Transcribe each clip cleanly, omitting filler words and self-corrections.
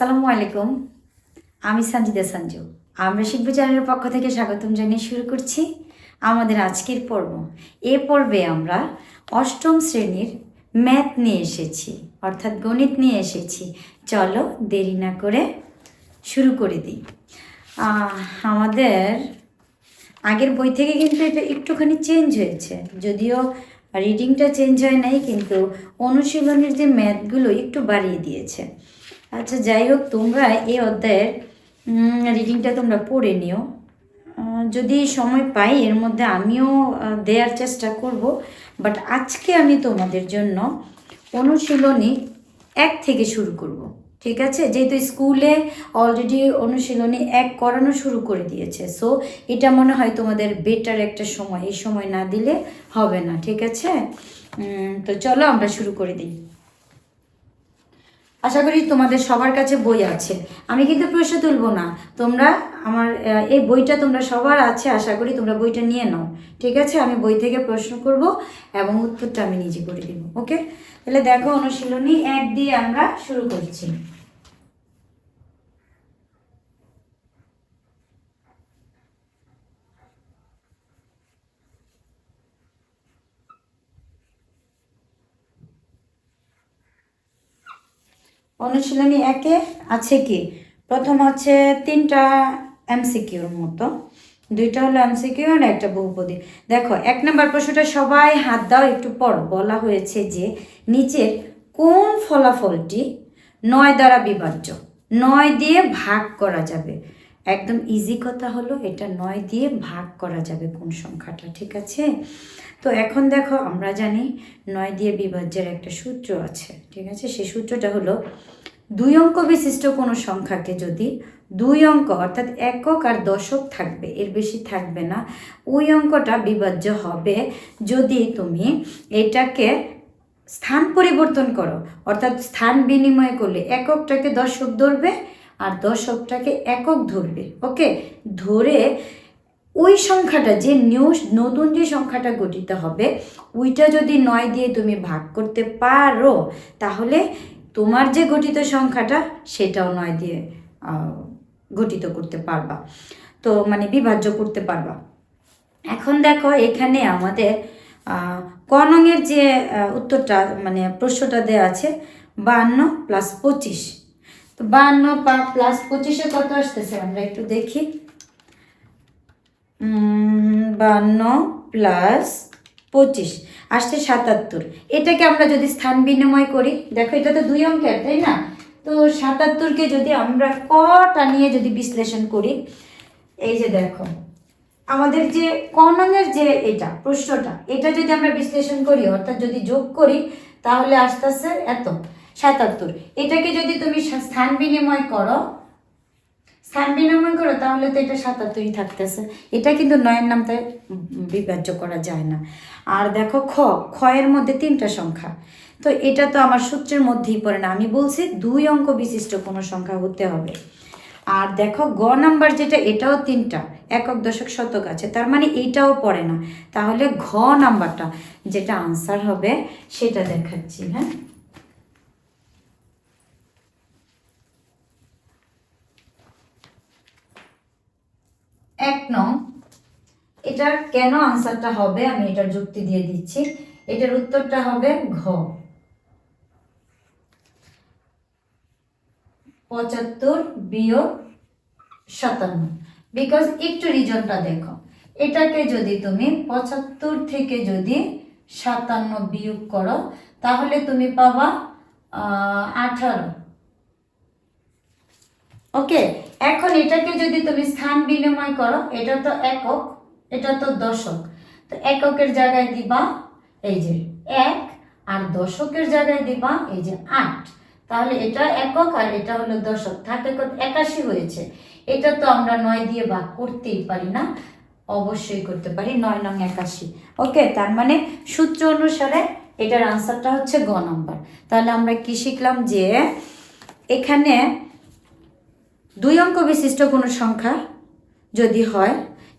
আসসালামু আলাইকুম, আমি সঞ্জিদা সঞ্জু। আমরা শিখব চ্যানেলের পক্ষ থেকে স্বাগতম জানিয়ে শুরু করছি আমাদের আজকের পর্ব। এ পর্বে আমরা অষ্টম শ্রেণীর ম্যাথ নিয়ে এসেছি, অর্থাৎ গণিত নিয়ে এসেছি। চলো দেরি না করে শুরু করে দিই। আমাদের আগের বই থেকে কিন্তু এটা একটুখানি চেঞ্জ হয়েছে, যদিও রিডিংটা চেঞ্জ হয় নাই, কিন্তু অনুশীলনের যে ম্যাথগুলো একটু বাড়িয়ে দিয়েছে। আচ্ছা, যাই হোক, তোমরা এই অধ্যায়ের রিডিংটা তোমরা পড়ে নিও। যদি সময় পাই এর মধ্যে আমিও দেওয়ার চেষ্টা করব, বাট আজকে আমি তোমাদের জন্য অনুশীলনী 1 থেকে শুরু করব। ঠিক আছে, যেহেতু স্কুলে অলরেডি অনুশীলনী 1 করানো শুরু করে দিয়েছে, সো এটা মনে হয় তোমাদের বেটার একটা সময়, এই সময় না দিলে হবে না। ঠিক আছে, তো চলো আমরা শুরু করে দিই। আশা করি তোমাদের সবার কাছে বই আছে, আমি কিন্তু প্রশ্ন তুলবো না। তোমরা আমার এই বইটা তোমরা সবার আছে, আশা করি তোমরা বইটা নিয়ে নাও। ঠিক আছে, আমি বই থেকে প্রশ্ন করব এবং উত্তরটা আমি নিজে করে দেব। ওকে, তাহলে দেখো, অনুশীলনী 1 দিয়ে আমরা শুরু করছি। অনুশীলনী 1-এ আছে কি, প্রথম হচ্ছে 3টা এমসিকিউর মতো, 2টা হলো এমসিকিউ আর একটা বহুপদী। দেখো, 1 নম্বর প্রশ্নটা সবাই হাত দাও, একটু পর। বলা হয়েছে যে নিচের কোন ফলাফলটি 9 দ্বারা বিভাজ্য, 9 দিয়ে ভাগ করা যাবে। একদম ইজি কথা হলো, এটা 9 দিয়ে ভাগ করা যাবে কোন সংখ্যাটা। ঠিক আছে, তো এখন দেখো, আমরা জানি 9 দিয়ে বিভাজ্যের একটা সূত্র আছে। ঠিক আছে, সেই সূত্রটা হলো 2 অঙ্ক বিশিষ্ট কোনো সংখ্যাকে যদি 2 অঙ্ক অর্থাৎ একক আর দশক থাকবে, এর বেশি থাকবে না, ওই অঙ্কটা বিভাজ্য হবে যদি তুমি এটাকে স্থান পরিবর্তন করো। অর্থাৎ স্থান বিনিময় করলে এককটাকে দশক ধরবে আর দশকটাকে একক ধরবে। ওকে, ধরে ওই সংখ্যাটা যে নতুন যে সংখ্যাটা গঠিত হবে, ওইটা যদি 9 দিয়ে তুমি ভাগ করতে পারো, তাহলে তোমার যে গঠিত সংখ্যাটা সেটাও 9 দিয়ে গঠিত করতে পারবা, তো মানে বিভাজ্য করতে পারবা। এখন দেখো, এখানে আমাদের ক নংয়ের যে উত্তরটা মানে প্রশ্নটা দেওয়া আছে 52 + 25। তো 52 + 25-এ কত আসতেছে আমরা একটু দেখি। 52 + 25 আসছে 77। এটাকে আমরা যদি স্থান বিনিময় করি, দেখো এটা তো 2 অঙ্কের, তাই না? তো 77কে যদি আমরা কটা নিয়ে যদি বিশ্লেষণ করি, এই যে দেখো, আমাদের যে ক নংয়ের যে এটা প্রশ্নটা, এটা যদি আমরা বিশ্লেষণ করি অর্থাৎ যদি যোগ করি, তাহলে আসতেছে এত 77। এটাকে যদি তুমি স্থান বিনিময় করো তাহলে তো এটা 77ই থাকতেছে। এটা কিন্তু 9-এর নামতে বিভাজ্য করা যায় না। আর দেখো, এর মধ্যে 3টা সংখ্যা, তো এটা তো আমার সূত্রের মধ্যেই পড়ে না। আমি বলছি 2 অঙ্ক বিশিষ্ট কোনো সংখ্যা হতে হবে। আর দেখো, গ নাম্বার যেটা, এটাও 3টা একক দশক শতক আছে, তার মানে এইটাও পড়ে না। তাহলে ঘ নাম্বারটা যেটা আনসার হবে সেটা দেখাচ্ছি। হ্যাঁ, 1 নং, এটার কেন আনসারটা হবে আমি এটার যুক্তি দিয়ে দিচ্ছি। এটার উত্তরটা হবে ঘ, 75 - 57। বিকজ একটু রিজনটা দেখো, এটাকে যদি তুমি 75 থেকে যদি 57 বিয়োগ করো, তাহলে তুমি পাবা 18। ওকে, এখন এটাকে যদি তুমি স্থান বিনিময় করো, এটা তো একক, এটা তো দশক, তো এককের জায়গায় দিবা এই যে 1 আর দশকের জায়গায় দিবা এই যে 8। তাহলে এটা একক আর এটা হলো দশক, থাকে কত 81 হয়েছে। এটা তো আমরা 9 দিয়ে ভাগ করতেই পারি না, অবশ্যই করতে পারি, 9 নং 81। ওকে, তার মানে সূত্র অনুসারে এটার আনসারটা হচ্ছে গ নাম্বার। তাহলে আমরা কি শিখলাম, যে এখানে 2 অঙ্ক বিশিষ্ট কোনো সংখ্যা যদি হয়,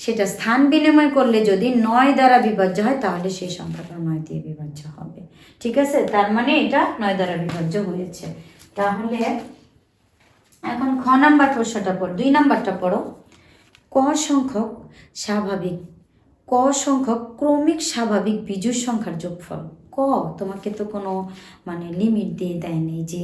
সেটা স্থান বিনিময় করলে যদি 9 দ্বারা বিভাজ্য হয়, তাহলে সেই সংখ্যাটা 9 দিয়ে বিভাজ্য হবে। ঠিক আছে, তার মানে এটা 9 দ্বারা বিভাজ্য হয়েছে। তাহলে এখন খ নাম্বার প্রশ্নটা পড়ো, 2 নাম্বারটা পড়ো। ক সংখ্যক স্বাভাবিক, ক সংখ্যক ক্রমিক স্বাভাবিক বিজোড় সংখ্যার যোগফল। ক তোমাকে তো কোনো মানে লিমিট দিয়ে দেয়নি যে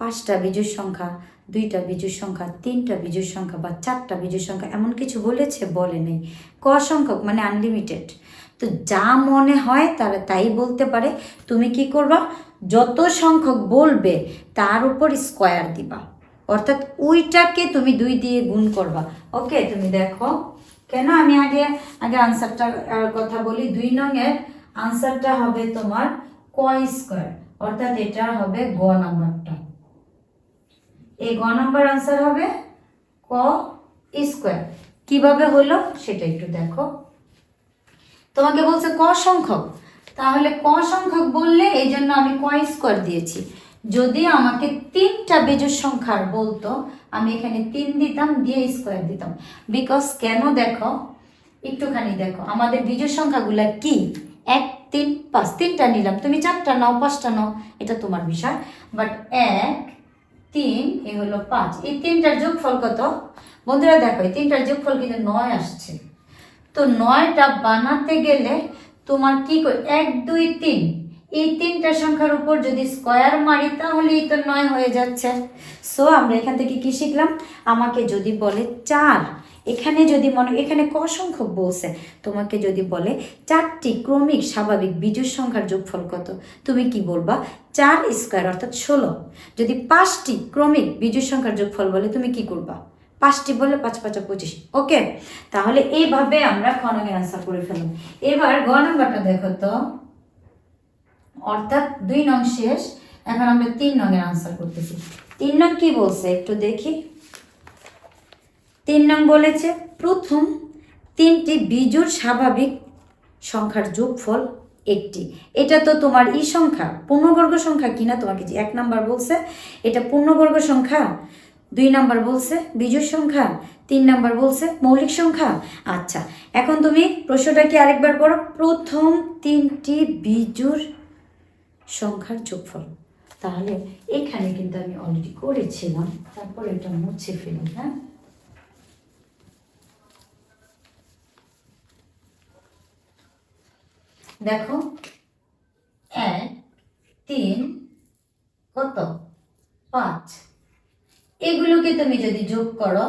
5টা বিজোড় সংখ্যা, 2টা বিজোড় সংখ্যা, 3টা বিজোড় সংখ্যা বা 4টা বিজোড় সংখ্যা, এমন কিছু বলেছে? বলে নেই। ক সংখ্যক মানে আনলিমিটেড। তো যা মনে হয় তারা তাই বলতে পারে। তুমি কি করবা? যত সংখ্যক বলবে তার উপর স্কোয়ার দিবা, অর্থাৎ ওইটাকে তুমি 2 দিয়ে গুণ করবা। ওকে, তুমি দেখো কেন আমি আগে আগে আনসারটার কথা বলি। 2 নংয়ের আনসারটা হবে তোমার ক স্কোয়ার, অর্থাৎ এটা হবে গ নাম্বারটা। এই গ নাম্বার আনসার হবে ক স্কোয়ার। কিভাবে হলো সেটা একটু দেখো। তোমাকে বলছে ক সংখ্যক, তাহলে ক সংখ্যক বললে এই জন্য আমি ক স্কোয়ার দিয়েছি। যদি আমাকে 3টা বিজোড় সংখ্যার বলতো, আমি এখানে 3 দিতাম, দিয়ে স্কোয়ার দিতাম। বিকজ কেন দেখো, একটুখানি দেখো আমাদের বিজোড় সংখ্যাগুলো কি, 1 3 5, 3টা নিলাম, তুমি 4টা নাও 5টা নাও, এটা তোমার বিষয়। বাট 1 3 এ হলো 5, এই 3টার যোগফল কত? বন্ধুরা দেখো এই 3টার যোগফল কিন্তু 9 আসছে। তো 9টা বানাতে গেলে তোমার কি করে, 1 2 3, এই 3টা সংখ্যার উপর যদি স্কোয়ার মারি তাহলেই তো 9 হয়ে যাচ্ছে। সো আমরা এখান থেকে কি শিখলাম? আমাকে যদি বলে 4, এখানে যদি এখানে ক সংখ্যক বলছে, তোমাকে যদি বলে 4টি ক্রমিক স্বাভাবিক বিজোড় সংখ্যার যোগফল কত, তুমি কি বলবা? 4 স্কোয়ার অর্থাৎ 16। যদি 5টি ক্রমিক বিজোড় সংখ্যার যোগফল বলে, তুমি কি করবা? 5টি বলে 5 5 25। ওকে, তাহলে এইভাবে আমরা খ নংয়ের আনসার করে ফেললাম। এবার গ নাম্বারটা দেখো তো, অর্থাৎ 2 নং শেষ। এখন আমরা 3 নংয়ের আনসার করতেছি। 3 নং কি বলছে একটু দেখি। 3 নং বলেছে প্রথম 3টি বিজোড় স্বাভাবিক সংখ্যার যোগফল একটি। এটা তো তোমার ই সংখ্যা, পূর্ণবর্গ সংখ্যা কিনা তোমাকে যে 1 নাম্বার বলছে এটা পূর্ণবর্গ সংখ্যা, 2 নাম্বার বলছে বিজোড় সংখ্যা, 3 নাম্বার বলছে মৌলিক সংখ্যা। আচ্ছা, এখন তুমি প্রশ্নটা কি আরেকবার পড়ো। প্রথম 3টি বিজোড় সংখ্যার যোগফল। তাহলে এখানে কিন্তু আমি অলরেডি করেছিলাম, তারপর এটা মুছে ফেলি। হ্যাঁ, দেখো 1 3 কত 5, এগুলোকে তুমি যদি যোগ করো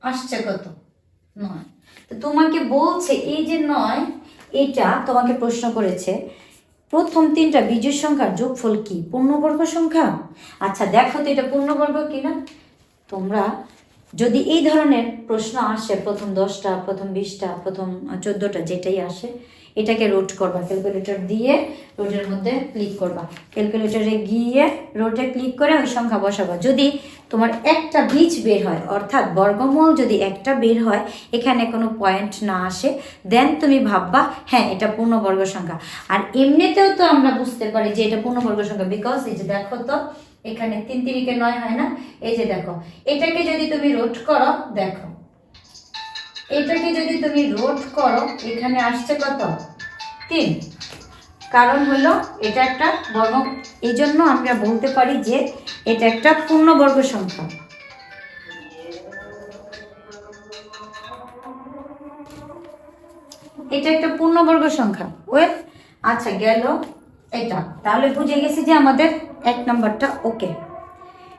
আসছে কত? 9। তো তোমাকে বলছে এই যে 9, এটা তোমাকে প্রশ্ন করেছে প্রথম 3টা বিজোড় সংখ্যার যোগফল কি, পূর্ণবর্গ সংখ্যা? আচ্ছা দেখো তো এটা পূর্ণবর্গ কিনা। তোমরা যদি এই ধরনের প্রশ্ন আসে, প্রথম 10টা, প্রথম 20টা, প্রথম 14টা, যেটাই আসে, এটাকে রোট করবা, ক্যালকুলেটর দিয়ে রোটের মধ্যে ক্লিক করবা, ক্যালকুলেটরে গিয়ে রোটে ক্লিক করে ওই সংখ্যা বসাবা। যদি তোমার একটা বীজ বের হয়, অর্থাৎ বর্গমূল যদি একটা বের হয়, এখানে কোনো পয়েন্ট না আসে, দেন তুমি ভাববা হ্যাঁ এটা পূর্ণবর্গ সংখ্যা। আর এমনিতেও তো আমরা বুঝতে পারি যে এটা পূর্ণবর্গ সংখ্যা, বিকজ এই যে দেখো তো এখানে 3 3 9 হয় না, এই যে দেখো এটাকে যদি তুমি রোট করো, দেখো এটাকে যদি তুমি রোট করো এখানে আসছে কত? 3। কারণ হলো এটা একটা বর্গ, এই জন্য আমরা বলতে পারি যে এটা একটা পূর্ণবর্গ সংখ্যা। এটা একটা পূর্ণবর্গ সংখ্যা। ওয়েল, আচ্ছা গেল এটা, তাহলে বুঝে গেছি যে আমাদের 1 নাম্বারটা ওকে।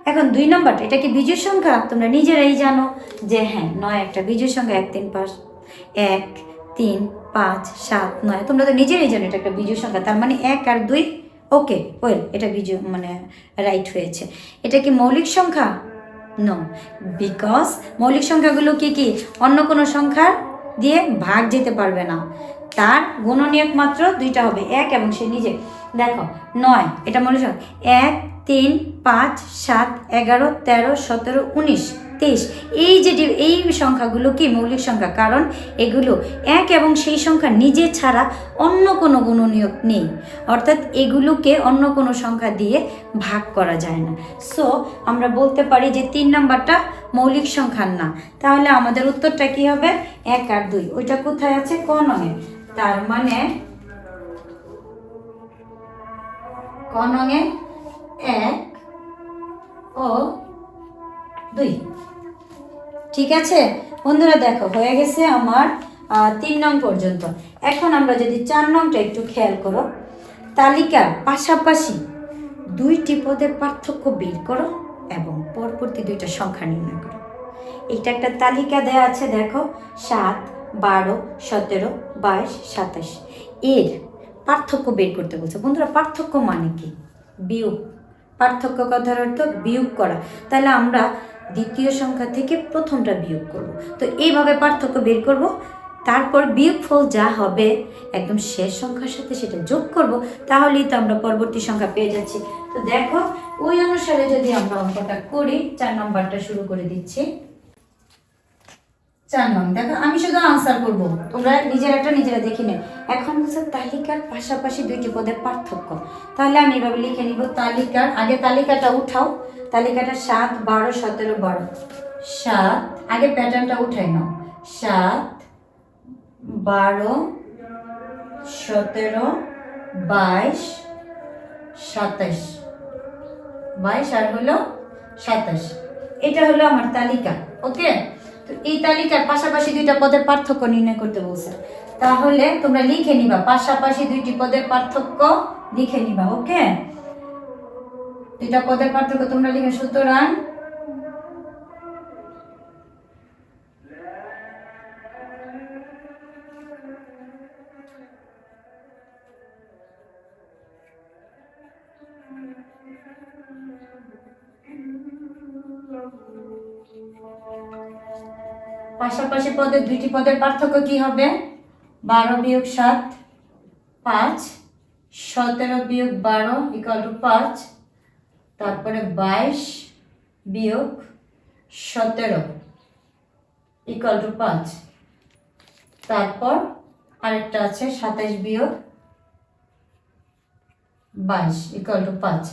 এখন 2 নাম্বারটা, এটা কি বিজোড় সংখ্যা? তোমরা নিজেরাই জানো যে হ্যাঁ 9 একটা বিজোড় সংখ্যা, 1 3 5, 1 3 5 7 9, তোমরা তো নিজেরাই জানো এটা একটা বিজোড় সংখ্যা। তার মানে 1 আর 2 ওকে, ওয়েল এটা বিজোড় মানে রাইট হয়েছে। এটা কি মৌলিক সংখ্যা? নো, বিকজ মৌলিক সংখ্যাগুলো কি কি অন্য কোনো সংখ্যার দিয়ে ভাগ যেতে পারবে না, তার গুণনীয়ক মাত্র 2টা হবে, 1 এবং সে নিজে। দেখো 9 এটা মৌলিক সংখ্যা, 1 3 5 7 11 13 17 19 23, এই যে এই সংখ্যাগুলো কি মৌলিক সংখ্যা, কারণ এগুলো 1 এবং সেই সংখ্যা নিজে ছাড়া অন্য কোনো গুণনীয়ক নেই, অর্থাৎ এগুলোকে অন্য কোনো সংখ্যা দিয়ে ভাগ করা যায় না। সো আমরা বলতে পারি যে 3 নাম্বারটা মৌলিক সংখ্যার না। তাহলে আমাদের উত্তরটা কি হবে? 1 আর 2, ওইটা কোথায় আছে? ক নঙে। তার মানে ক নঙে 1 ও 2। ঠিক আছে বন্ধুরা, দেখো হয়ে গেছে আমার 3 নং পর্যন্ত। এখন আমরা যদি 4 নংটা একটু খেয়াল করো, তালিকার পাশাপাশি 2টি পদের পার্থক্য বের করো এবং পরবর্তী 2টা সংখ্যা নির্ণয় করো। এটা একটা তালিকা দেওয়া আছে, দেখো 7, 12, 17, 22, 27। এর পার্থক্য বের করতে বলছে। বন্ধুরা, পার্থক্য মানে কি? বিয়োগ। পার্থক্য কথার অর্থ বিয়োগ করা। তাহলে আমরা দ্বিতীয় সংখ্যা থেকে প্রথমটা বিয়োগ করব। তো এইভাবে পার্থক্য বের করব, তারপর বিয়োগফল যা হবে একদম শেষ সংখ্যার সাথে সেটা যোগ করব, তাহলেই তো আমরা পরবর্তী সংখ্যা পেয়ে যাচ্ছি। তো দেখো ওই অনুসারে যদি আমরা অঙ্কটা করি, 4 নম্বরটা শুরু করে দিচ্ছি। 4 নং, দেখো আমি শুধু আনসার করব, তোমরা নিজেরা দেখে নে। এখন হচ্ছে তালিকার পাশাপাশি 2টি পদের পার্থক্য। তাহলে আমি এভাবে লিখে নিব, তালিকার আগে তালিকাটা উঠাও, তালিকাটা 7, 12, 17, 12। 7, আগে প্যাটার্নটা উঠাই নাও, 7, 12, 17, 22, 27। 22 আর হলো 27। এটা হলো আমার তালিকা। ওকে, তো এই তালিকার পাশাপাশি 2টা পদের পার্থক্য নির্ণয় করতে বলছে। তাহলে তোমরা লিখে নিবা, পাশাপাশি 2টি পদের পার্থক্য লিখে নিবা। ওকে, 2টা পদের পার্থক্য তোমরা লিখে, সুতরাং পাশাপাশি পদের 2টি পদের পার্থক্য কি হবে? 12 বিয়োগ 7 5, 17 বিয়োগ 12 = 5, তারপরে 22 বিয়োগ 17 = 5, তারপর আরেকটা আছে 27 বিয়োগ 22 = 5।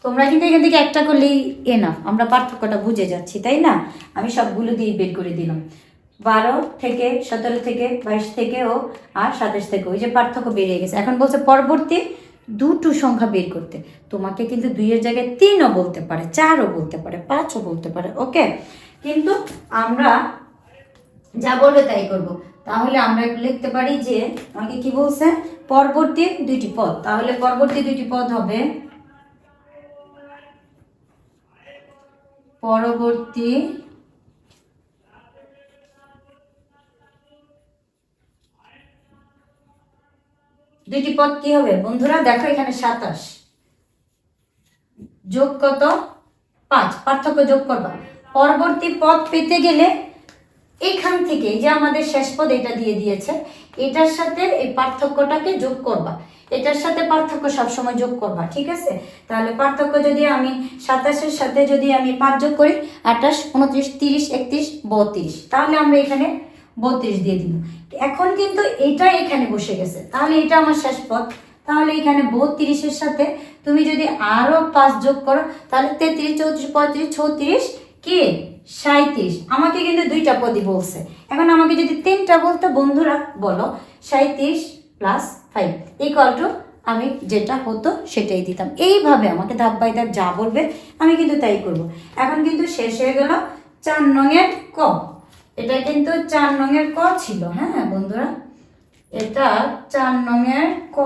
তোমরা কিন্তু এখান থেকে একটা করলেই এনাফ, আমরা পার্থক্যটা বুঝে যাচ্ছি, তাই না? আমি সবগুলো দিয়ে বের করে দিলাম, 12 থেকে, 17 থেকে, 22 থেকেও আর 27 থেকে, ওই যে পার্থক্য বেরিয়ে গেছে। এখন বলছে পরবর্তী 2টো সংখ্যা বের করতে। তোমাকে কিন্তু 2-এর জায়গায় 3ও বলতে পারে, 4ও বলতে পারে, 5ও বলতে পারে। ওকে, কিন্তু আমরা যা বলবে তাই করব। তাহলে আমরা লিখতে পারি যে আমাকে কি বলছে, পরবর্তী 2টি পদ। তাহলে পরবর্তী 2টি পদ হবে, পরবর্তী 2টি পদ কি হবে বন্ধুরা? দেখো এখানে 27 যোগ কত? 5, পার্থক্য যোগ করবা। পরবর্তী পদ পেতে গেলে এখান থেকে যে আমাদের শেষ পদ এটা দিয়ে দিয়েছে, এটার সাথে এই পার্থক্যটাকে যোগ করবা, এটার সাথে পার্থক্য সবসময় যোগ করবা। ঠিক আছে, তাহলে পার্থক্য যদি আমি 27-এর সাথে যদি আমি 5 যোগ করি, 28, 29, 30, 31, 32, তাহলে আমরা এখানে 32 দিয়ে দিব। এখন কিন্তু এটা এখানে বসে গেছে, তাহলে এটা আমার শেষ পদ। তাহলে এখানে 32-এর সাথে তুমি যদি আরো 5 যোগ করো, তাহলে 33, 34, 35, 36 কি 37। আমাকে কিন্তু 2টা পদই বলছে। এখন আমাকে যদি 3টা বলতো, বন্ধুরা বলো, 37 + 5 = আমি যেটা হতো সেটাই দিতাম। এইভাবে আমাকে ধাপ বাই ধাপ যা বলবে আমি কিন্তু তাই করব। এখন কিন্তু শেষ হয়ে গেল 4 নংয়ের ক। এটা কিন্তু 4 নংয়ের ক ছিল। হ্যাঁ বন্ধুরা, এটা 4 নংয়ের ক,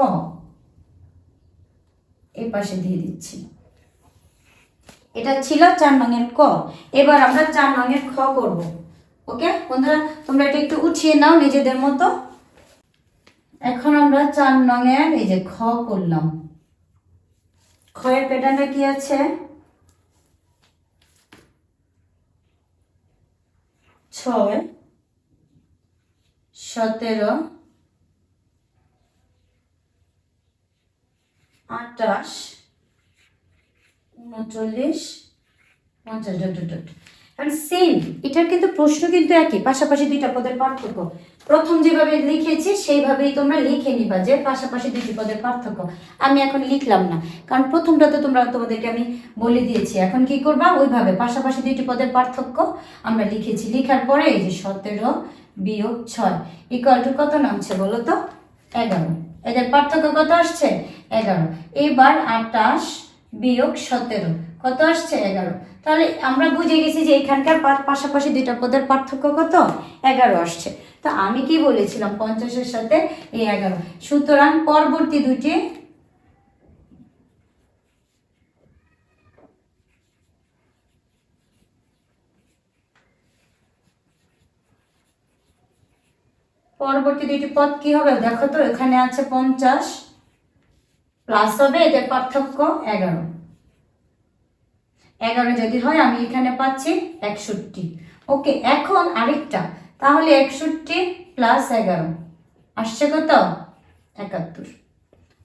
এই পাশে দিয়ে দিচ্ছি। এটা ছিল 4 নংয়ের ক। এবার আমরা 4 নংয়ের খ করব। ওকে বন্ধুরা, তোমরা এটা একটু উঠিয়ে নাও নিজেদের মতো। এখন আমরা 4 নংয়ের এই যে খ করলাম। খয়ের প্যাটার্নটা কি আছে? 6, 17, 28, 39, 50 ... আর সেম, এটার কিন্তু প্রশ্ন কিন্তু একই, পাশাপাশি 2টা পদের পার্থক্য। প্রথম যেভাবে লিখেছি সেইভাবেই তোমরা লিখে নিবা যে পাশাপাশি 2টি পদের পার্থক্য। আমি এখন লিখলাম না, কারণ প্রথমটা তো তোমাদেরকে আমি বলে দিয়েছি। এখন কি করবা, ওইভাবে পাশাপাশি 2টি পদের পার্থক্য আমরা লিখেছি। লিখার পরে এই যে 17 বিয়োগ 6 = কত নামছে বলো তো? 11। এদের পার্থক্য কত আসছে? 11। এবার 28 বিয়োগ 17 কত আসছে 11। তাহলে আমরা বুঝে গেছি যে এখানকার পাশাপাশি দুইটা পদের পার্থক্য কত 11 আসছে। তো আমি কি বলেছিলাম 50-এর সাথে এই 11, সুতরাং পরবর্তী দুটি পদ কি হবে দেখো তো, এখানে আছে 50 প্লাস হবে এদের পার্থক্য 11, 11 যদি হয় আমি এখানে পাচ্ছি 61। ওকে, এখন আরেকটা, তাহলে 61 প্লাস 11 আসছে কত 71।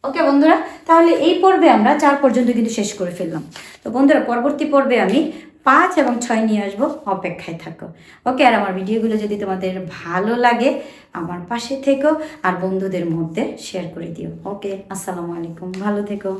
ওকে বন্ধুরা, তাহলে এই পর্বে আমরা 4 পর্যন্ত কিন্তু শেষ করে ফেললাম। তো বন্ধুরা পরবর্তী পর্বে আমি 5 এবং 6 নিয়ে আসবো, অপেক্ষায় থাকো। ওকে, আর আমার ভিডিওগুলো যদি তোমাদের ভালো লাগে আমার পাশে থেকো আর বন্ধুদের মধ্যে শেয়ার করে দিও। ওকে, আসসালামু আলাইকুম, ভালো থেকো।